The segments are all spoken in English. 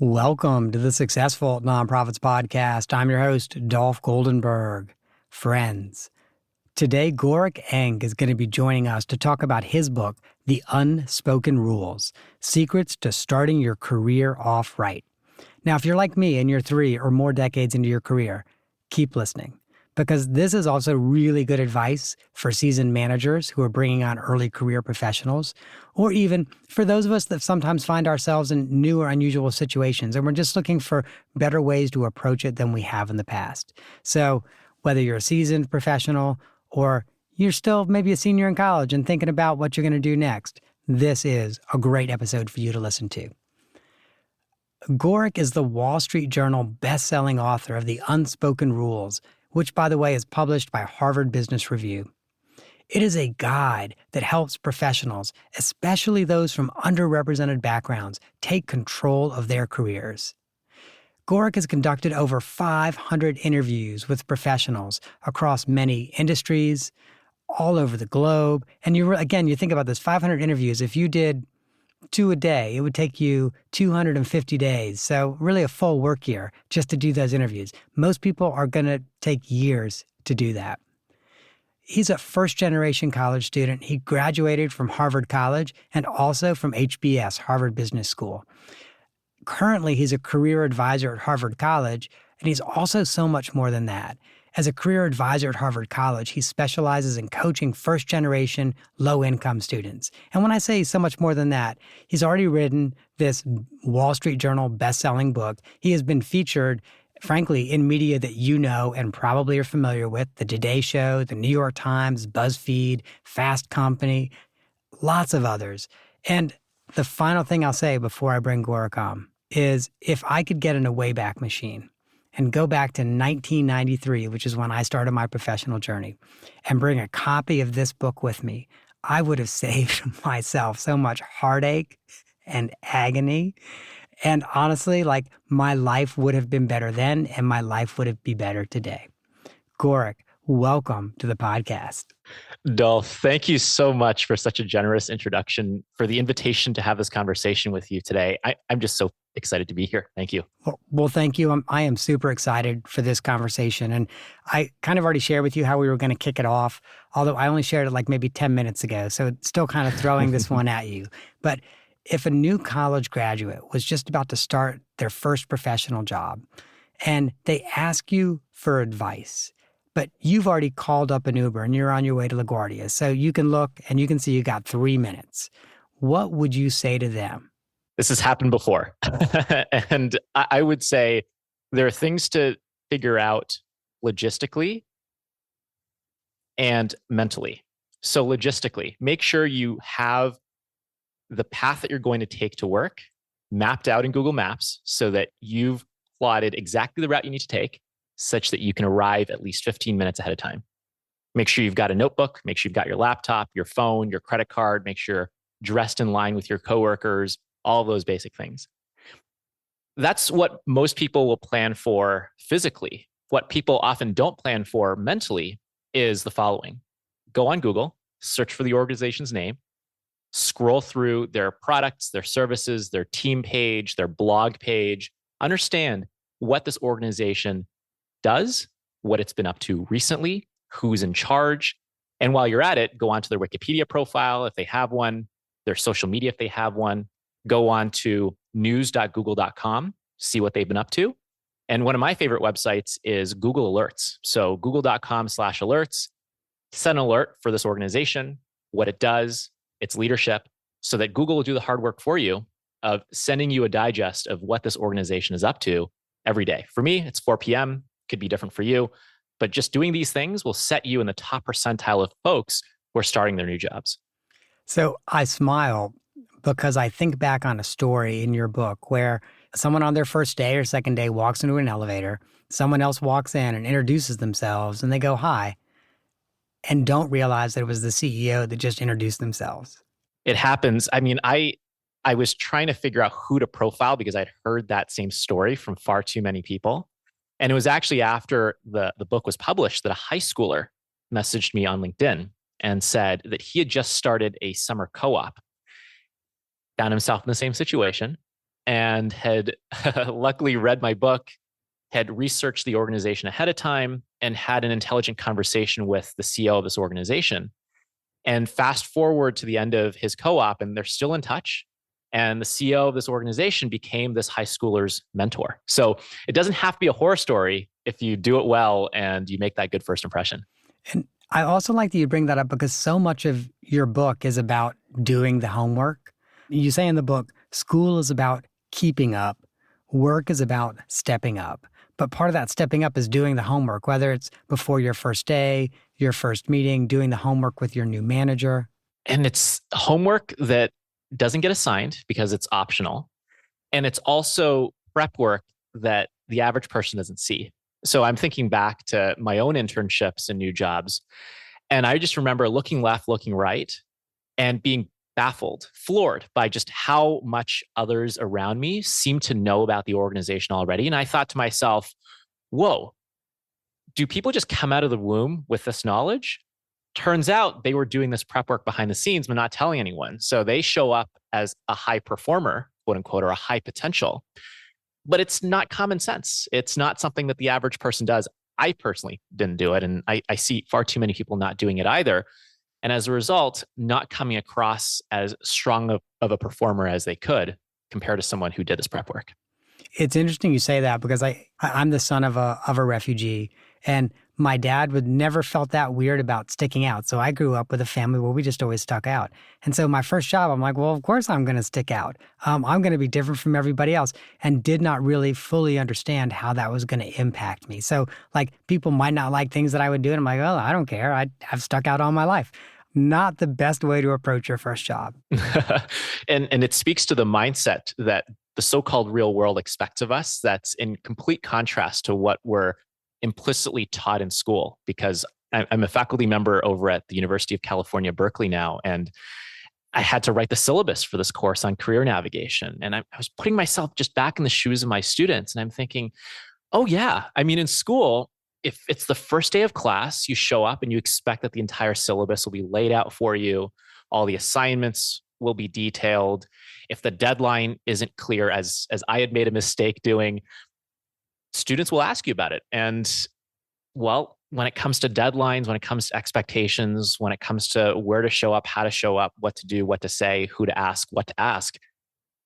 Welcome to the Successful Nonprofits Podcast. I'm your host, Dolph Goldenberg. Friends, today Gorick is going to be joining us to talk about his book, The Unspoken Rules, Secrets to Starting Your Career Off Right. Now, if you're like me and you're 3 or more decades into your career, keep listening, because this is also really good advice for seasoned managers who are bringing on early career professionals, or even for those of us that sometimes find ourselves in new or unusual situations and we're just looking for better ways to approach it than we have in the past. So whether you're a seasoned professional or you're still maybe a senior in college and thinking about what you're going to do next, this is a great episode for you to listen to. Gorick is the Wall Street Journal best-selling author of The Unspoken Rules, which, by the way, is published by Harvard Business Review. It is a guide that helps professionals, especially those from underrepresented backgrounds, take control of their careers. Gorick has conducted over 500 interviews with professionals across many industries, all over the globe. And you think about this, 500 interviews. If you did 2 a day, it would take you 250 days. So really a full work year just to do those interviews. Most people are going to take years to do that. He's a first-generation college student. He graduated from Harvard College and also from HBS, Harvard Business School. Currently, he's a career advisor at Harvard College, and he's also so much more than that. As a career advisor at Harvard College, he specializes in coaching first-generation, low-income students. And when I say so much more than that, he's already written this Wall Street Journal best-selling book. He has been featured, frankly, in media that you know and probably are familiar with, The Today Show, The New York Times, BuzzFeed, Fast Company, lots of others. And the final thing I'll say before I bring Gorick on is if I could get in a Wayback Machine and go back to 1993, which is when I started my professional journey, and bring a copy of this book with me, I would have saved myself so much heartache and agony. And honestly, my life would have been better then, and my life would be better today. Gorick, welcome to the podcast. Dolph, thank you so much for such a generous introduction, for the invitation to have this conversation with you today. I'm just so excited to be here. Thank you. Well, thank you. I am super excited for this conversation. And I kind of already shared with you how we were going to kick it off, although I only shared it maybe 10 minutes ago. So it's still kind of throwing this one at you. But if a new college graduate was just about to start their first professional job and they ask you for advice, but you've already called up an Uber and you're on your way to LaGuardia, so you can look and you can see you got 3 minutes, what would you say to them? This has happened before. And I would say there are things to figure out logistically and mentally. So logistically, make sure you have the path that you're going to take to work mapped out in Google Maps so that you've plotted exactly the route you need to take, such that you can arrive at least 15 minutes ahead of time. Make sure you've got a notebook, make sure you've got your laptop, your phone, your credit card, make sure you're dressed in line with your coworkers, all of those basic things. That's what most people will plan for physically. What people often don't plan for mentally is the following. Go on Google, search for the organization's name, scroll through their products, their services, their team page, their blog page, understand what this organization does, what it's been up to recently, who's in charge. And while you're at it, go onto their Wikipedia profile if they have one, their social media if they have one, go on to news.google.com, see what they've been up to. And one of my favorite websites is Google Alerts. So google.com/alerts, set an alert for this organization, what it does, its leadership, so that Google will do the hard work for you of sending you a digest of what this organization is up to every day. For me, it's 4 p.m., could be different for you, but just doing these things will set you in the top percentile of folks who are starting their new jobs. So I smile because I think back on a story in your book where someone on their first day or second day walks into an elevator, someone else walks in and introduces themselves and they go, "Hi," and don't realize that it was the CEO that just introduced themselves. It happens. I mean, I was trying to figure out who to profile because I'd heard that same story from far too many people. And it was actually after the book was published that a high schooler messaged me on LinkedIn and said that he had just started a summer co-op, found himself in the same situation, and had luckily read my book, had researched the organization ahead of time, and had an intelligent conversation with the CEO of this organization. And fast forward to the end of his co-op, and they're still in touch. And the CEO of this organization became this high schooler's mentor. So it doesn't have to be a horror story if you do it well and you make that good first impression. And I also like that you bring that up because so much of your book is about doing the homework. You say in the book, school is about keeping up, work is about stepping up. But part of that stepping up is doing the homework, whether it's before your first day, your first meeting, doing the homework with your new manager. And it's homework that doesn't get assigned because it's optional. And it's also prep work that the average person doesn't see. So I'm thinking back to my own internships and new jobs. And I just remember looking left, looking right, and being baffled, floored by just how much others around me seemed to know about the organization already. And I thought to myself, whoa, do people just come out of the womb with this knowledge? Turns out they were doing this prep work behind the scenes, but not telling anyone. So they show up as a high performer, quote unquote, or a high potential. But it's not common sense. It's not something that the average person does. I personally didn't do it. And I see far too many people not doing it either. And as a result, not coming across as strong of a performer as they could compared to someone who did this prep work. It's interesting you say that because I'm the son of a refugee, and my dad would never felt that weird about sticking out. So I grew up with a family where we just always stuck out. And so my first job, I'm like, well, of course I'm going to stick out. I'm going to be different from everybody else, and did not really fully understand how that was going to impact me. So like people might not like things that I would do, and I'm like, oh, I don't care. I've stuck out all my life. Not the best way to approach your first job. and it speaks to the mindset that the so-called real world expects of us. That's in complete contrast to what we're implicitly taught in school, because I'm a faculty member over at the University of California, Berkeley now, and I had to write the syllabus for this course on career navigation. And I was putting myself just back in the shoes of my students, and I'm thinking, oh yeah, I mean, in school, if it's the first day of class, you show up and you expect that the entire syllabus will be laid out for you. All the assignments will be detailed. If the deadline isn't clear, as I had made a mistake doing, students will ask you about it. And well, when it comes to deadlines, when it comes to expectations, when it comes to where to show up, how to show up, what to do, what to say, who to ask, what to ask,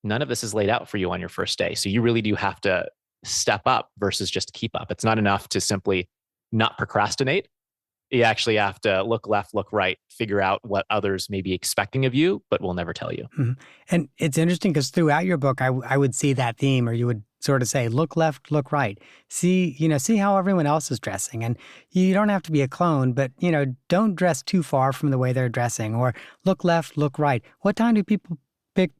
none of this is laid out for you on your first day. So you really do have to step up versus just keep up. It's not enough to simply not procrastinate. You actually have to look left, look right, figure out what others may be expecting of you, but will never tell you. Mm-hmm. And it's interesting because throughout your book, I would see that theme, or you would sort of say, look left, look right. See how everyone else is dressing. And you don't have to be a clone, but, don't dress too far from the way they're dressing. Or look left, look right. What time do people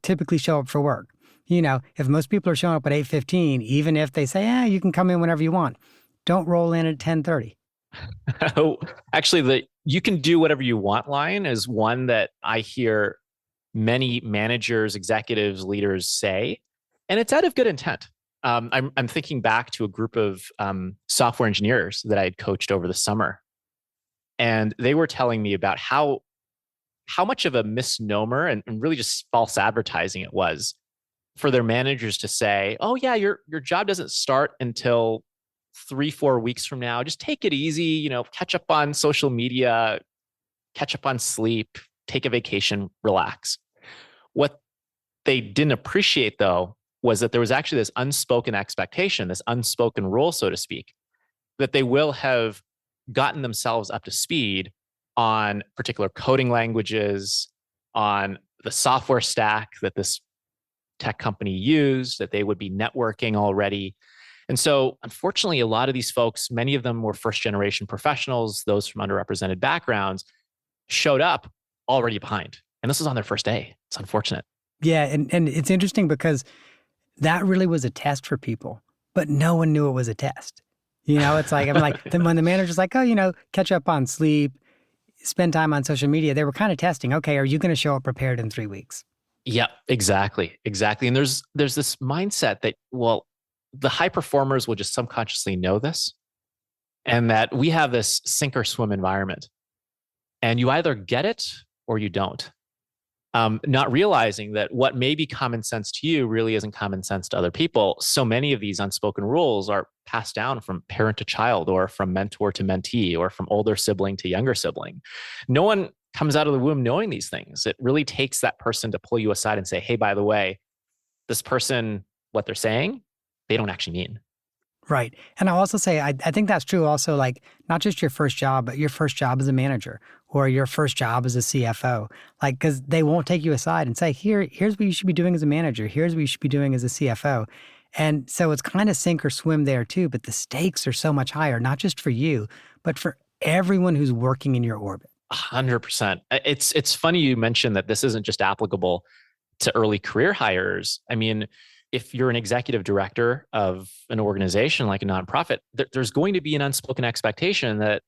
typically show up for work? If most people are showing up at 8:15, even if they say, you can come in whenever you want, don't roll in at 10:30. Oh, actually, the you can do whatever you want line is one that I hear many managers, executives, leaders say, and it's out of good intent. I'm thinking back to a group of software engineers that I had coached over the summer, and they were telling me about how much of a misnomer and really just false advertising it was for their managers to say, "Oh yeah, your job doesn't start until 3-4 weeks from now. Just take it easy, catch up on social media, catch up on sleep, take a vacation, relax." What they didn't appreciate, though, was that there was actually this unspoken expectation, this unspoken rule, so to speak, that they will have gotten themselves up to speed on particular coding languages, on the software stack that this tech company used, that they would be networking already. And so, unfortunately, a lot of these folks, many of them were first generation professionals, those from underrepresented backgrounds, showed up already behind. And this was on their first day. It's unfortunate. Yeah. And it's interesting because that really was a test for people, but no one knew it was a test. It's like, then when the manager's like, catch up on sleep, spend time on social media, they were kind of testing, okay, are you going to show up prepared in 3 weeks? Yeah, exactly. And there's this mindset that, well, the high performers will just subconsciously know this, and that we have this sink or swim environment, and you either get it or you don't. not realizing that what may be common sense to you really isn't common sense to other people. So many of these unspoken rules are passed down from parent to child, or from mentor to mentee, or from older sibling to younger sibling. No one comes out of the womb knowing these things. It really takes that person to pull you aside and say, hey, by the way, this person, what they're saying, they don't actually mean. Right. And I'll also say, I think that's true also, like not just your first job, but your first job as a manager or your first job as a CFO. Like, because they won't take you aside and say, here's what you should be doing as a manager. Here's what you should be doing as a CFO. And so it's kind of sink or swim there too, but the stakes are so much higher, not just for you, but for everyone who's working in your orbit. 100%. It's funny you mentioned that this isn't just applicable to early career hires. I mean, if you're an executive director of an organization like a nonprofit, there's going to be an unspoken expectation that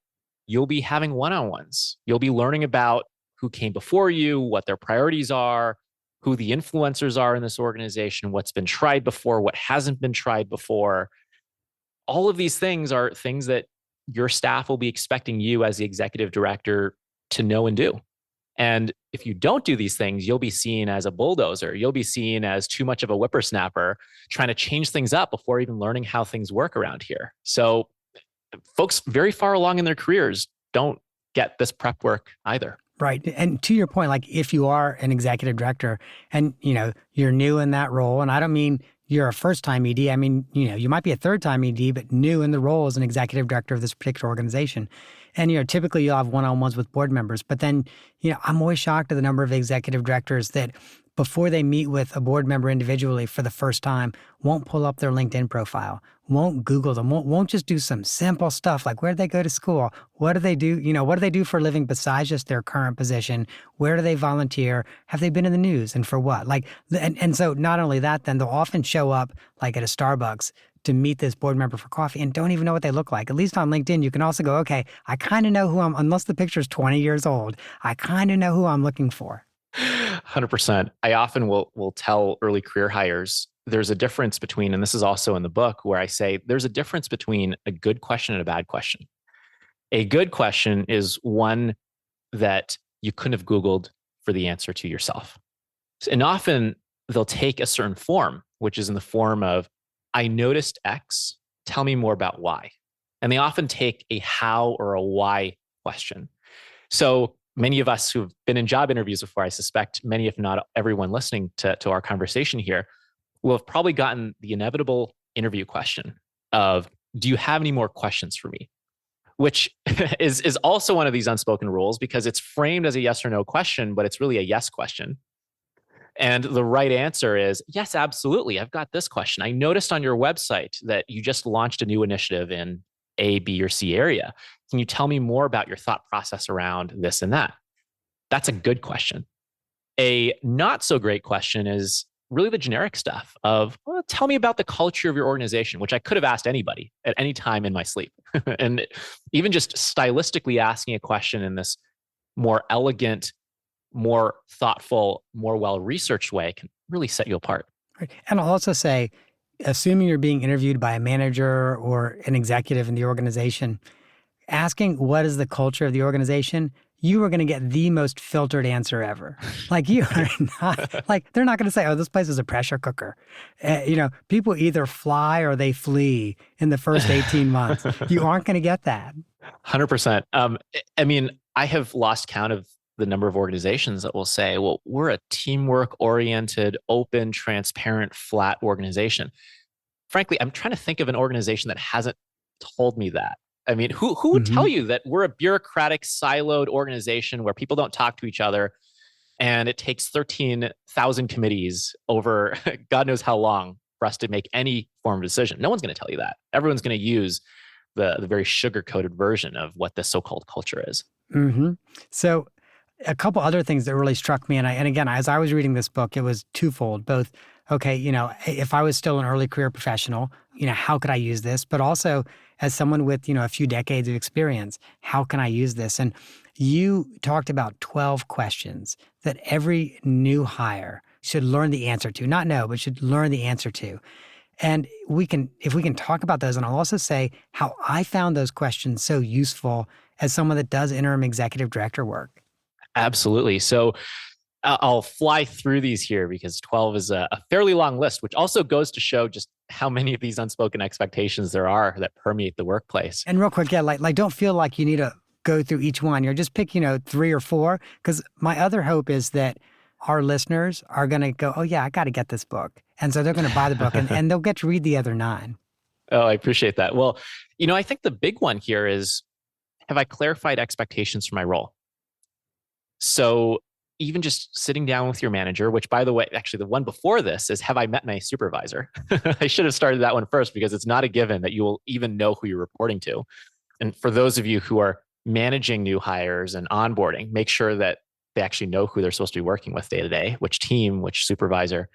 you'll be having one-on-ones. You'll be learning about who came before you, what their priorities are, who the influencers are in this organization, what's been tried before, what hasn't been tried before. All of these things are things that your staff will be expecting you as the executive director to know and do. And if you don't do these things, you'll be seen as a bulldozer. You'll be seen as too much of a whippersnapper trying to change things up before even learning how things work around here. So folks very far along in their careers don't get this prep work either. Right. And to your point, like if you are an executive director and, you're new in that role, and I don't mean you're a first-time ED. I mean, you might be a third-time ED, but new in the role as an executive director of this particular organization. And, typically you'll have one-on-ones with board members. But then, I'm always shocked at the number of executive directors that before they meet with a board member individually for the first time, won't pull up their LinkedIn profile, won't Google them, won't just do some simple stuff like where did they go to school? What do they do? What do they do for a living besides just their current position? Where do they volunteer? Have they been in the news and for what? And so not only that, then they'll often show up like at a Starbucks to meet this board member for coffee and don't even know what they look like. At least on LinkedIn, you can also go, okay, I kind of know unless the picture's 20 years old, I kind of know who I'm looking for. 100%. I often will tell early career hires, there's a difference between, and this is also in the book where I say, there's a difference between a good question and a bad question. A good question is one that you couldn't have Googled for the answer to yourself. And often they'll take a certain form, which is in the form of, I noticed X, tell me more about Y. And they often take a how or a why question. So many of us who've been in job interviews before, I suspect many, if not everyone listening to our conversation here, will have probably gotten the inevitable interview question of, do you have any more questions for me? Which is also one of these unspoken rules because it's framed as a yes or no question, but it's really a yes question. And the right answer is, yes, absolutely. I've got this question. I noticed on your website that you just launched a new initiative in A, B, or C area. Can you tell me more about your thought process around this and that? That's a good question. A not so great question is really the generic stuff of, well, tell me about the culture of your organization, which I could have asked anybody at any time in my sleep. And even just stylistically asking a question in this more elegant, more thoughtful, more well-researched way can really set you apart. Right. And I'll also say, assuming you're being interviewed by a manager or an executive in the organization, asking what is the culture of the organization, you are going to get the most filtered answer ever. Like you are not, like they're not going to say, oh, this place is a pressure cooker. People either fly or they flee in the first 18 months. You aren't going to get that. 100%. I mean, I have lost count of the number of organizations that will say, well, we're a teamwork-oriented, open, transparent, flat organization. Frankly, I'm trying to think of an organization that hasn't told me that. I mean, who would tell you that we're a bureaucratic, siloed organization where people don't talk to each other and it takes 13,000 committees over God knows how long for us to make any form of decision? No one's going to tell you that. Everyone's going to use the very sugar-coated version of what this so-called culture is. Mm-hmm. So a couple other things that really struck me, and again, as I was reading this book, it was twofold. Both, okay, if I was still an early career professional, how could I use this? But also, as someone with a few decades of experience, how can I use this? And you talked about 12 questions that every new hire should learn the answer to, not know, but should learn the answer to. And if we can talk about those, and I'll also say how I found those questions so useful as someone that does interim executive director work. Absolutely. So I'll fly through these here because 12 is a fairly long list, which also goes to show just how many of these unspoken expectations there are that permeate the workplace. And real quick, yeah, like don't feel like you need to go through each one. You're just pick, 3 or 4. Because my other hope is that our listeners are going to go, oh yeah, I got to get this book. And so they're going to buy the book and they'll get to read the other 9. Oh, I appreciate that. Well, I think the big one here is, have I clarified expectations for my role? So even just sitting down with your manager, which by the way, actually the one before this is, have I met my supervisor? I should have started that one first because it's not a given that you will even know who you're reporting to. And for those of you who are managing new hires and onboarding, make sure that they actually know who they're supposed to be working with day to day, which team, which supervisor.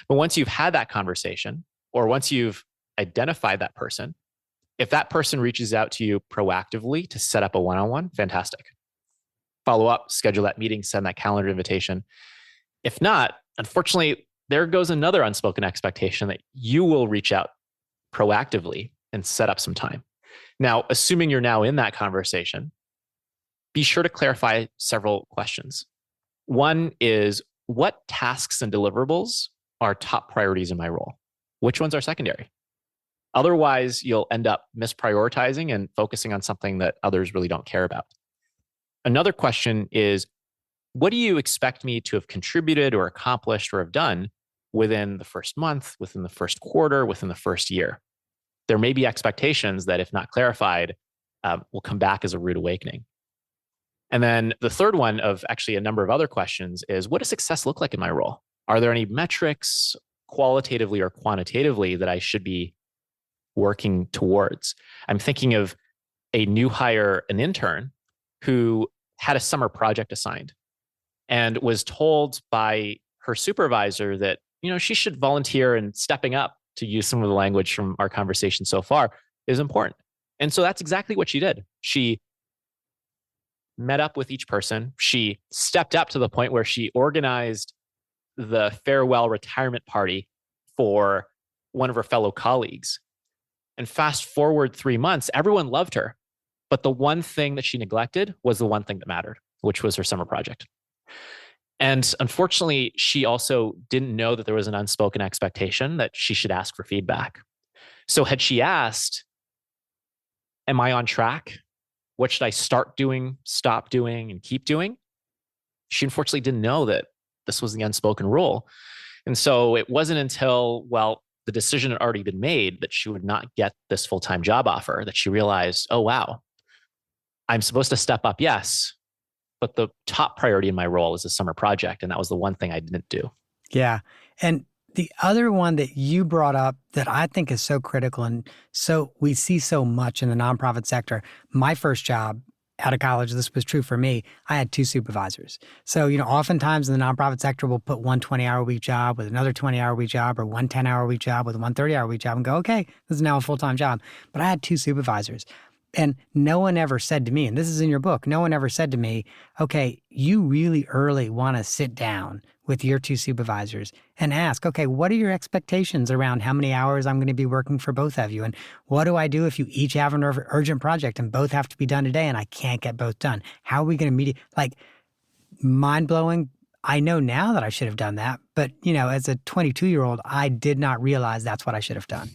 But once you've had that conversation, or once you've identified that person, if that person reaches out to you proactively to set up a one-on-one, fantastic. Follow up, schedule that meeting, send that calendar invitation. If not, unfortunately, there goes another unspoken expectation that you will reach out proactively and set up some time. Now, assuming you're now in that conversation, be sure to clarify several questions. One is, what tasks and deliverables are top priorities in my role? Which ones are secondary? Otherwise, you'll end up misprioritizing and focusing on something that others really don't care about. Another question is, what do you expect me to have contributed or accomplished or have done within the first month, within the first quarter, within the first year? There may be expectations that, if not clarified, will come back as a rude awakening. And then the third one of actually a number of other questions is, what does success look like in my role? Are there any metrics, qualitatively or quantitatively, that I should be working towards? I'm thinking of a new hire, an intern, who had a summer project assigned and was told by her supervisor that, she should volunteer, and stepping up, to use some of the language from our conversation so far, is important. And so that's exactly what she did. She met up with each person. She stepped up to the point where she organized the farewell retirement party for one of her fellow colleagues. And fast forward 3 months, everyone loved her. But the one thing that she neglected was the one thing that mattered, which was her summer project. And unfortunately, she also didn't know that there was an unspoken expectation that she should ask for feedback. So had she asked, am I on track? What should I start doing, stop doing, and keep doing? She unfortunately didn't know that this was the unspoken rule. And so it wasn't until, the decision had already been made that she would not get this full-time job offer that she realized, oh, wow, I'm supposed to step up, yes, but the top priority in my role is the summer project. And that was the one thing I didn't do. Yeah. And the other one that you brought up that I think is so critical, and so we see so much in the nonprofit sector. My first job out of college, this was true for me, I had 2 supervisors. So, oftentimes in the nonprofit sector, we'll put one 20-hour-a-week job with another 20-hour-a-week job, or one 10-hour-a-week job with one 30-hour-a-week job, and go, okay, this is now a full-time job. But I had 2 supervisors. And no one ever said to me, and this is in your book, no one ever said to me, okay, you really early want to sit down with your 2 supervisors and ask, okay, what are your expectations around how many hours I'm going to be working for both of you? And what do I do if you each have an urgent project and both have to be done today and I can't get both done? How are we going to meet it? Like, mind blowing. I know now that I should have done that. But, as a 22-year-old, I did not realize that's what I should have done.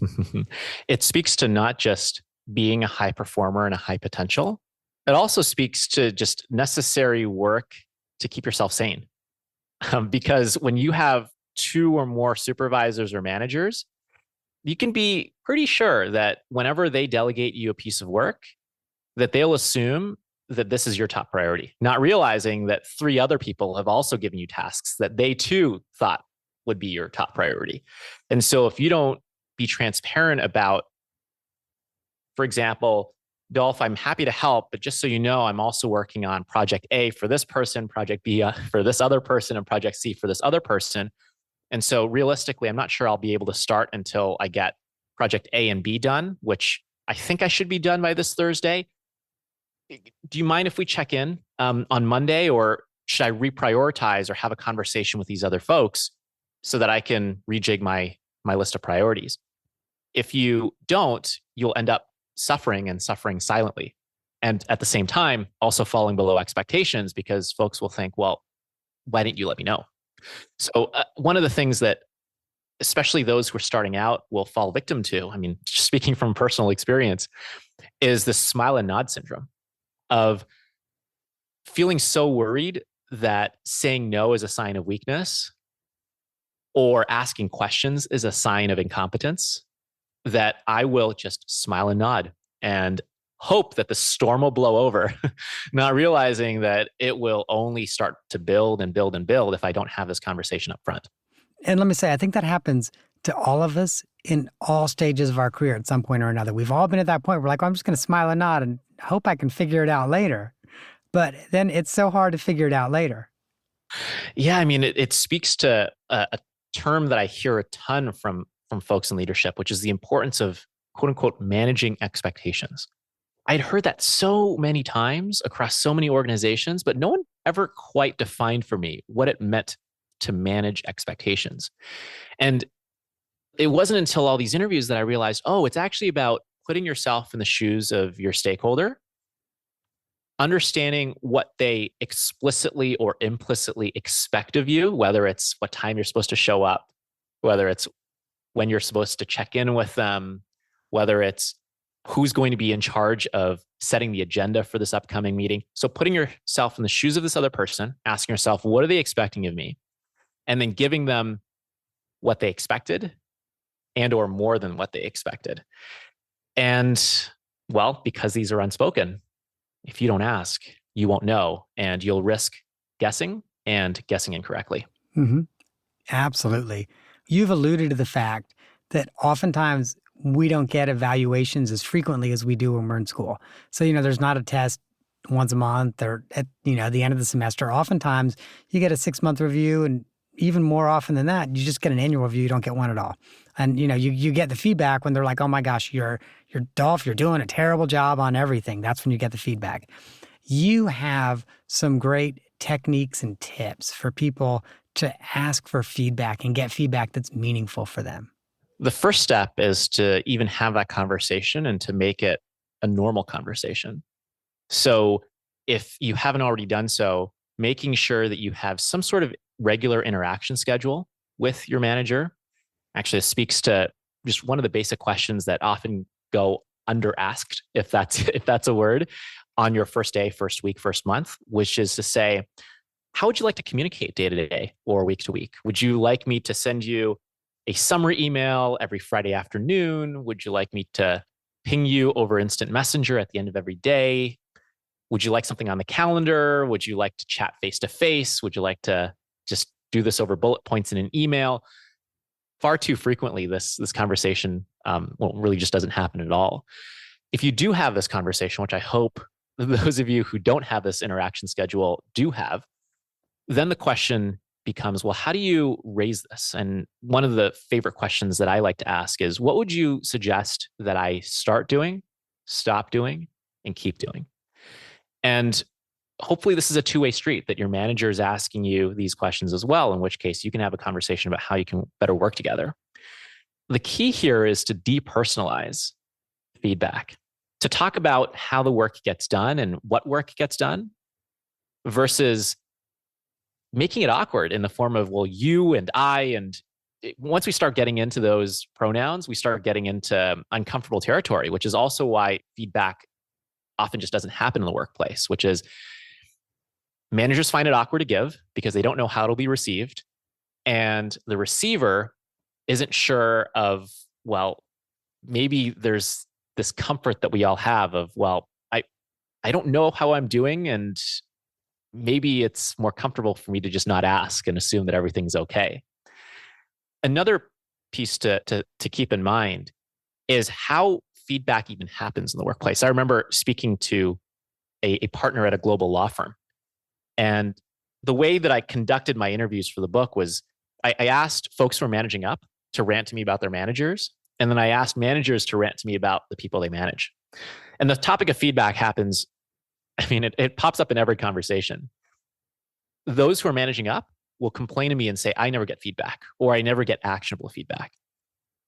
It speaks to not just being a high performer and a high potential. It also speaks to just necessary work to keep yourself sane. Because when you have 2 or more supervisors or managers, you can be pretty sure that whenever they delegate you a piece of work, that they'll assume that this is your top priority, not realizing that 3 other people have also given you tasks that they too thought would be your top priority. And so if you don't be transparent about, for example, Dolph, I'm happy to help, but just so you know, I'm also working on project A for this person, project B for this other person, and project C for this other person. And so realistically, I'm not sure I'll be able to start until I get project A and B done, which I think I should be done by this Thursday. Do you mind if we check in on Monday, or should I reprioritize or have a conversation with these other folks so that I can rejig my list of priorities? If you don't, you'll end up suffering silently. And at the same time, also falling below expectations, because folks will think, well, why didn't you let me know? So one of the things that especially those who are starting out will fall victim to, I mean, just speaking from personal experience, is the smile and nod syndrome of feeling so worried that saying no is a sign of weakness or asking questions is a sign of incompetence, that I will just smile and nod and hope that the storm will blow over, not realizing that it will only start to build and build and build if I don't have this conversation up front. And let me say, I think that happens to all of us in all stages of our career at some point or another. We've all been at that point. We're like, oh, I'm just going to smile and nod and hope I can figure it out later. But then it's so hard to figure it out later. Yeah, I mean, it speaks to a term that I hear a ton from folks in leadership, which is the importance of quote unquote managing expectations. I'd heard that so many times across so many organizations, but no one ever quite defined for me what it meant to manage expectations. And it wasn't until all these interviews that I realized, oh, it's actually about putting yourself in the shoes of your stakeholder, understanding what they explicitly or implicitly expect of you, whether it's what time you're supposed to show up, whether it's when you're supposed to check in with them, whether it's who's going to be in charge of setting the agenda for this upcoming meeting. So putting yourself in the shoes of this other person, asking yourself, what are they expecting of me? And then giving them what they expected and or more than what they expected. And well, because these are unspoken, if you don't ask, you won't know, and you'll risk guessing and guessing incorrectly. Mm-hmm. Absolutely. You've alluded to the fact that oftentimes we don't get evaluations as frequently as we do when we're in school. So, there's not a test once a month or at, the end of the semester. Oftentimes you get a 6-month review, and even more often than that, you just get an annual review. You don't get one at all. And, you get the feedback when they're like, oh my gosh, you're Dolph, you're doing a terrible job on everything. That's when you get the feedback. You have some great techniques and tips for people to ask for feedback and get feedback that's meaningful for them. The first step is to even have that conversation and to make it a normal conversation. So if you haven't already done so, making sure that you have some sort of regular interaction schedule with your manager. Actually, it speaks to just one of the basic questions that often go under asked, if that's a word, on your first day, first week, first month, which is to say, how would you like to communicate day to day or week to week? Would you like me to send you a summary email every Friday afternoon? Would you like me to ping you over instant messenger at the end of every day? Would you like something on the calendar? Would you like to chat face to face? Would you like to just do this over bullet points in an email? Far too frequently, this conversation really just doesn't happen at all. If you do have this conversation, which I hope those of you who don't have this interaction schedule do have, then the question becomes, well, how do you raise this? And one of the favorite questions that I like to ask is, what would you suggest that I start doing, stop doing, and keep doing? And hopefully this is a two-way street, that your manager is asking you these questions as well, in which case you can have a conversation about how you can better work together. The key here is to depersonalize feedback, to talk about how the work gets done and what work gets done versus making it awkward in the form of, well, you and I. And once we start getting into those pronouns, we start getting into uncomfortable territory, which is also why feedback often just doesn't happen in the workplace, which is managers find it awkward to give because they don't know how it'll be received. And the receiver isn't sure of, well, maybe there's this comfort that we all have of, well, I don't know how I'm doing, and maybe it's more comfortable for me to just not ask and assume that everything's okay. Another piece to keep in mind is how feedback even happens in the workplace. I remember speaking to a partner at a global law firm. And the way that I conducted my interviews for the book was I asked folks who are managing up to rant to me about their managers. And then I asked managers to rant to me about the people they manage. And the topic of feedback happens, I mean, it pops up in every conversation. Those who are managing up will complain to me and say, I never get feedback, or I never get actionable feedback.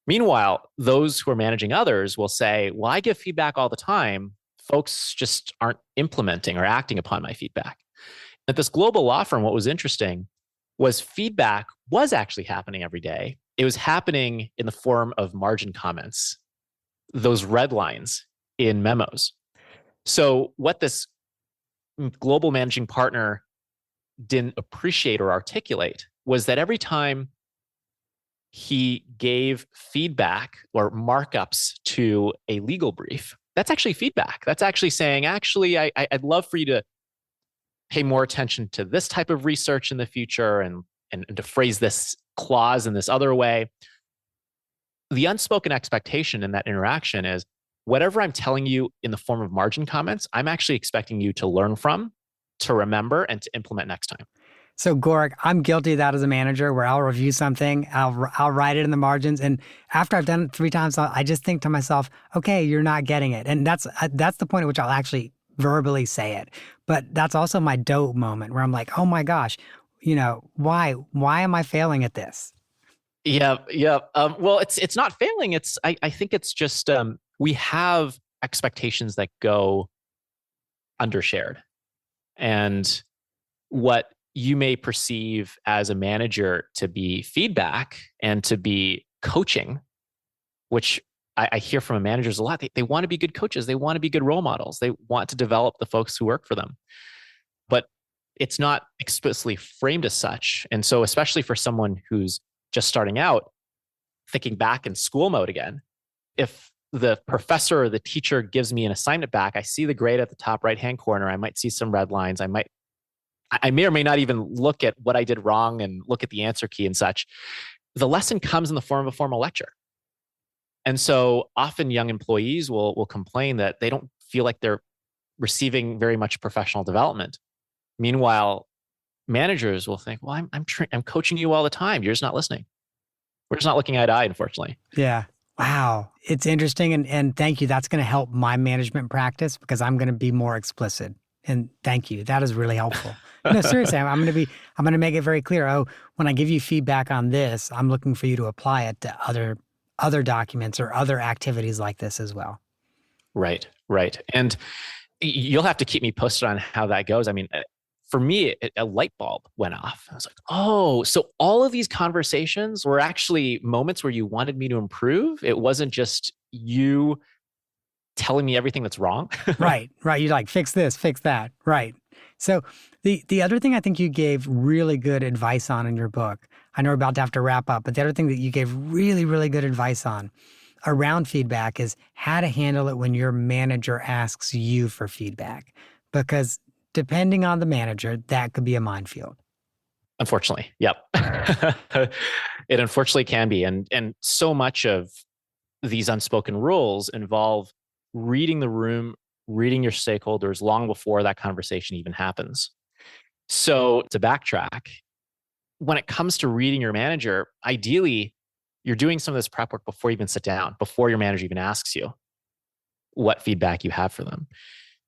Meanwhile, those who are managing others will say, well, I give feedback all the time. Folks just aren't implementing or acting upon my feedback. At this global law firm, what was interesting was feedback was actually happening every day. It was happening in the form of margin comments, those red lines in memos. So what this global managing partner didn't appreciate or articulate was that every time he gave feedback or markups to a legal brief, that's actually feedback. That's actually saying, actually, I'd love for you to pay more attention to this type of research in the future and to phrase this clause in this other way. The unspoken expectation in that interaction is whatever I'm telling you in the form of margin comments, I'm actually expecting you to learn from, to remember, and to implement next time. So Gorick, I'm guilty of that as a manager where I'll review something, I'll write it in the margins, and after I've done it 3 times, I just think to myself, okay, you're not getting it. And that's the point at which I'll actually verbally say it. But that's also my dope moment where I'm like, oh my gosh, why am I failing at this? Yeah, yeah. Well, it's not failing. I think it's just we have expectations that go undershared, and what you may perceive as a manager to be feedback and to be coaching, which I hear from managers a lot. They want to be good coaches. They want to be good role models. They want to develop the folks who work for them. But it's not explicitly framed as such. And so, especially for someone who's just starting out, thinking back in school mode again, if the professor or the teacher gives me an assignment back, I see the grade at the top right-hand corner. I might see some red lines. I may or may not even look at what I did wrong and look at the answer key and such. The lesson comes in the form of a formal lecture. And so often young employees will complain that they don't feel like they're receiving very much professional development. Meanwhile, managers will think, well, I'm coaching you all the time. You're just not listening. We're just not looking eye to eye, unfortunately. Yeah. Wow. It's interesting. And thank you. That's going to help my management practice because I'm going to be more explicit. And thank you. That is really helpful. No, seriously, I'm going to make it very clear. Oh, when I give you feedback on this, I'm looking for you to apply it to other documents or other activities like this as well. Right. And you'll have to keep me posted on how that goes. I mean, for me, a light bulb went off. I was like, oh, so all of these conversations were actually moments where you wanted me to improve. It wasn't just you telling me everything that's wrong. Right. You're like, fix this, fix that. Right. So the other thing I think you gave really good advice on in your book, I know we're about to have to wrap up, but the other thing that you gave really, really good advice on around feedback is how to handle it when your manager asks you for feedback. Because depending on the manager, that could be a minefield. Unfortunately. Yep. It unfortunately can be. And so much of these unspoken rules involve reading the room, reading your stakeholders long before that conversation even happens. So to backtrack, when it comes to reading your manager, ideally, you're doing some of this prep work before you even sit down, before your manager even asks you what feedback you have for them.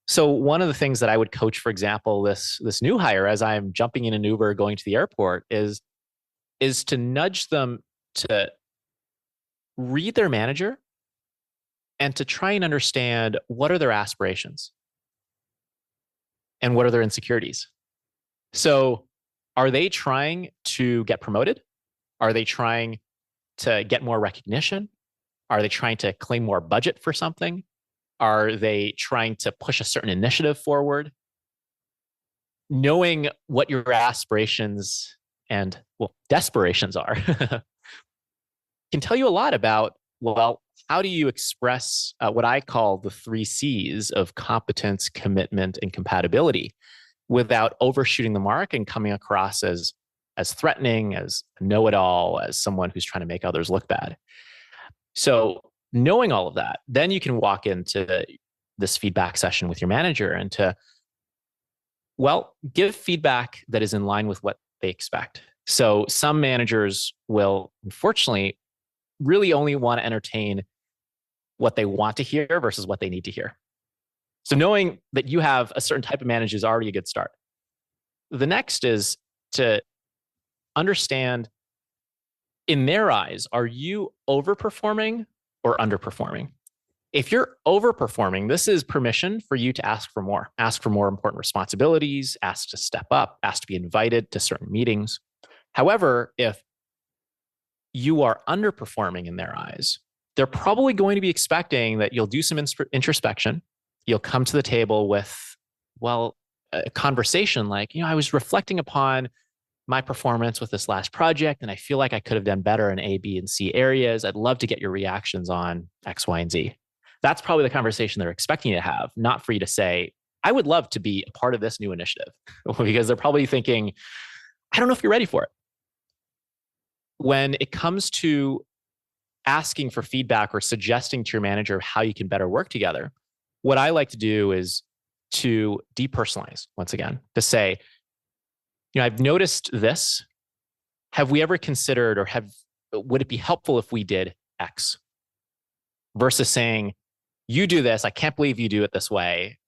So one of the things that I would coach, for example, this new hire as I'm jumping in an Uber going to the airport is to nudge them to read their manager and to try and understand what are their aspirations and what are their insecurities. So are they trying to get promoted? Are they trying to get more recognition? Are they trying to claim more budget for something? Are they trying to push a certain initiative forward? Knowing what your aspirations and, well, desperations are can tell you a lot about, well, how do you express what I call the 3 C's of competence, commitment, and compatibility without overshooting the mark and coming across as threatening, as a know-it-all, as someone who's trying to make others look bad. So knowing all of that, then you can walk into this feedback session with your manager and to, well, give feedback that is in line with what they expect. So some managers will, unfortunately, really only want to entertain what they want to hear versus what they need to hear. So knowing that you have a certain type of manager is already a good start. The next is to understand, in their eyes, are you overperforming or underperforming? If you're overperforming, this is permission for you to ask for more important responsibilities, ask to step up, ask to be invited to certain meetings. However, if you are underperforming in their eyes, they're probably going to be expecting that you'll do some introspection. You'll come to the table with, well, a conversation like, I was reflecting upon my performance with this last project, and I feel like I could have done better in A, B, and C areas. I'd love to get your reactions on X, Y, and Z. That's probably the conversation they're expecting you to have, not for you to say, I would love to be a part of this new initiative, because they're probably thinking, I don't know if you're ready for it. When it comes to asking for feedback or suggesting to your manager how you can better work together, what I like to do is to depersonalize once again, to say, I've noticed this. Have we ever considered, or would it be helpful if we did X? Versus saying, you do this, I can't believe you do it this way.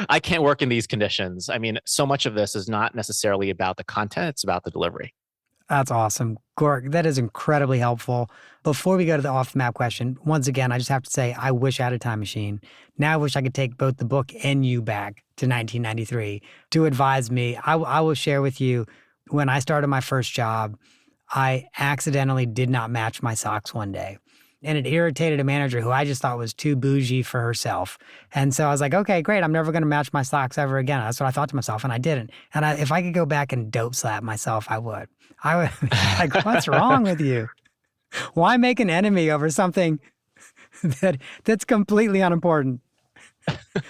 I can't work in these conditions. I mean, so much of this is not necessarily about the content, it's about the delivery. That's awesome. Gorick, that is incredibly helpful. Before we go to the off the map question, once again, I just have to say, I wish I had a time machine. Now I wish I could take both the book and you back to 1993 to advise me. I will share with you, when I started my first job, I accidentally did not match my socks one day. And it irritated a manager who I just thought was too bougie for herself. And so I was like, okay, great. I'm never going to match my socks ever again. That's what I thought to myself, and I didn't. And if I could go back and dope slap myself, I would. I would like, what's wrong with you? Why make an enemy over something that's completely unimportant?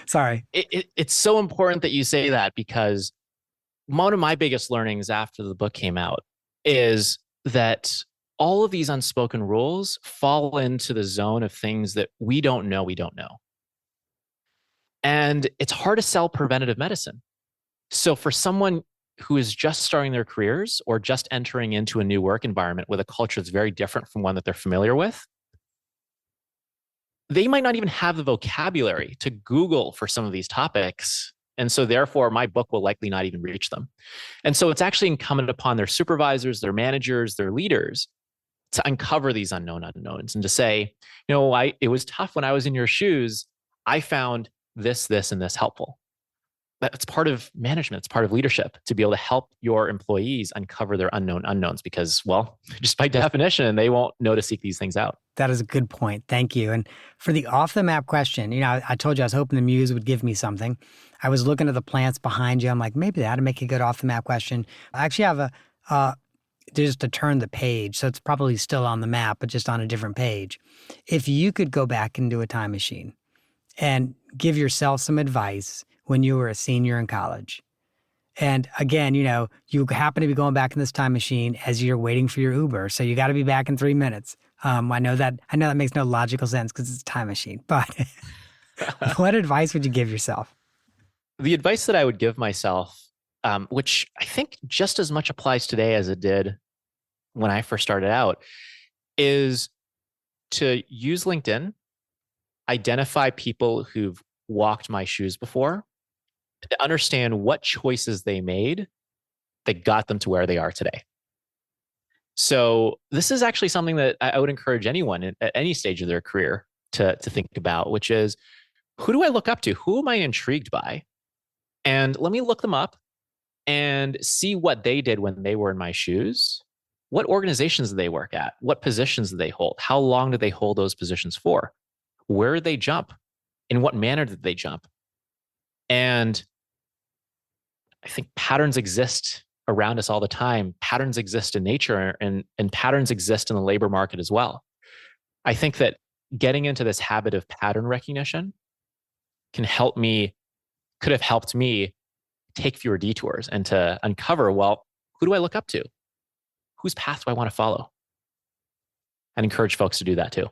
Sorry. It's so important that you say that, because one of my biggest learnings after the book came out is that all of these unspoken rules fall into the zone of things that we don't know. And it's hard to sell preventative medicine. So for someone who is just starting their careers or just entering into a new work environment with a culture that's very different from one that they're familiar with, they might not even have the vocabulary to Google for some of these topics. And so therefore, my book will likely not even reach them. And so it's actually incumbent upon their supervisors, their managers, their leaders to uncover these unknown unknowns and to say, it was tough when I was in your shoes. I found this, and this helpful. That's part of management. It's part of leadership, to be able to help your employees uncover their unknown unknowns, because, well, just by definition, they won't know to seek these things out. That is a good point. Thank you. And for the off the map question, I told you I was hoping the muse would give me something. I was looking at the plants behind you. I'm like, maybe that'd make a good off the map question. I actually have just to turn the page. So it's probably still on the map, but just on a different page. If you could go back into a time machine and give yourself some advice when you were a senior in college, and again, you happen to be going back in this time machine as you're waiting for your Uber, so you got to be back in 3 minutes. I know that makes no logical sense because it's a time machine, but what advice would you give yourself? The advice that I would give myself, which I think just as much applies today as it did when I first started out, is to use LinkedIn, identify people who've walked my shoes before, to understand what choices they made that got them to where they are today. So this is actually something that I would encourage anyone at any stage of their career to think about, which is, who do I look up to? Who am I intrigued by? And let me look them up and see what they did when they were in my shoes. What organizations did they work at? What positions did they hold? How long did they hold those positions for? Where did they jump? In what manner did they jump? And I think patterns exist around us all the time. Patterns exist in nature, and patterns exist in the labor market as well. I think that getting into this habit of pattern recognition could have helped me take fewer detours and to uncover, well, who do I look up to? Whose path do I want to follow? And encourage folks to do that too.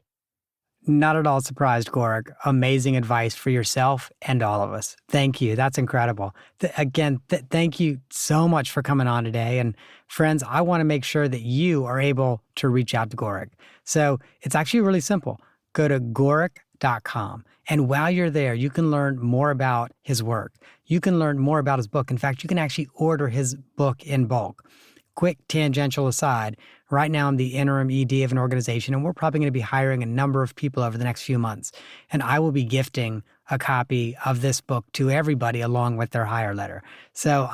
Not at all surprised, Gorick. Amazing advice for yourself and all of us. Thank you. That's incredible. Thank you so much for coming on today. And friends, I want to make sure that you are able to reach out to Gorick. So it's actually really simple. Go to Gorick.com. And while you're there, you can learn more about his work. You can learn more about his book. In fact, you can actually order his book in bulk. Quick tangential aside, Right now, I'm the interim ED of an organization, and we're probably going to be hiring a number of people over the next few months. And I will be gifting a copy of this book to everybody along with their hire letter. So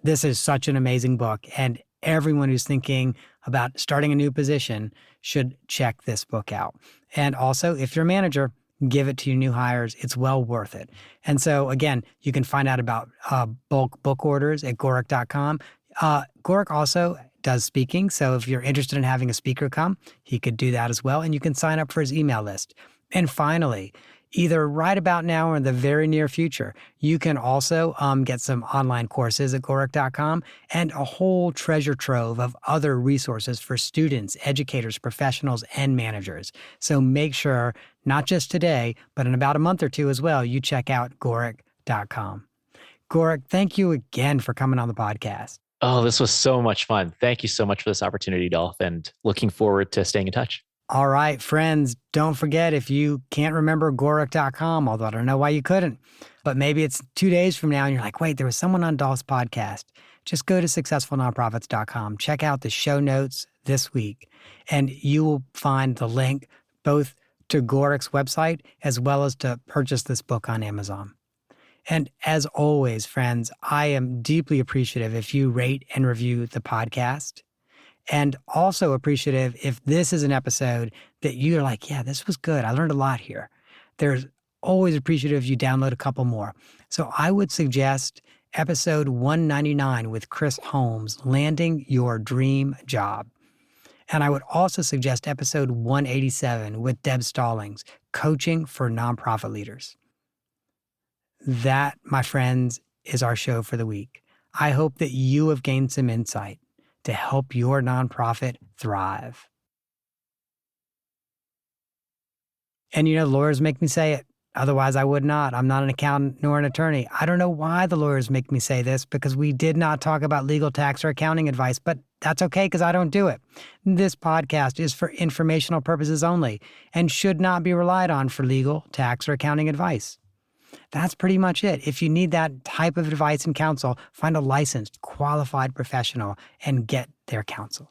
this is such an amazing book. And everyone who's thinking about starting a new position should check this book out. And also, if you're a manager, give it to your new hires. It's well worth it. And so, again, you can find out about bulk book orders at Gorick.com. Gorick also does speaking. So if you're interested in having a speaker come, he could do that as well. And you can sign up for his email list. And finally, either right about now or in the very near future, you can also get some online courses at Gorick.com and a whole treasure trove of other resources for students, educators, professionals, and managers. So make sure, not just today, but in about a month or two as well, you check out Gorick.com. Gorick, thank you again for coming on the podcast. Oh, this was so much fun. Thank you so much for this opportunity, Dolph, and looking forward to staying in touch. All right, friends, don't forget, if you can't remember Gorick.com, although I don't know why you couldn't, but maybe it's 2 days from now and you're like, wait, there was someone on Dolph's podcast. Just go to successfulnonprofits.com, check out the show notes this week, and you will find the link both to Gorick's website as well as to purchase this book on Amazon. And as always, friends, I am deeply appreciative if you rate and review the podcast. And also appreciative if this is an episode that you're like, yeah, this was good. I learned a lot here. There's always appreciative if you download a couple more. So I would suggest episode 199 with Chris Holmes, Landing Your Dream Job. And I would also suggest episode 187 with Deb Stallings, Coaching for Nonprofit Leaders. That, my friends, is our show for the week. I hope that you have gained some insight to help your nonprofit thrive. And lawyers make me say it. Otherwise, I would not. I'm not an accountant nor an attorney. I don't know why the lawyers make me say this, because we did not talk about legal, tax, or accounting advice, but that's okay because I don't do it. This podcast is for informational purposes only and should not be relied on for legal, tax, or accounting advice. That's pretty much it. If you need that type of advice and counsel, find a licensed, qualified professional and get their counsel.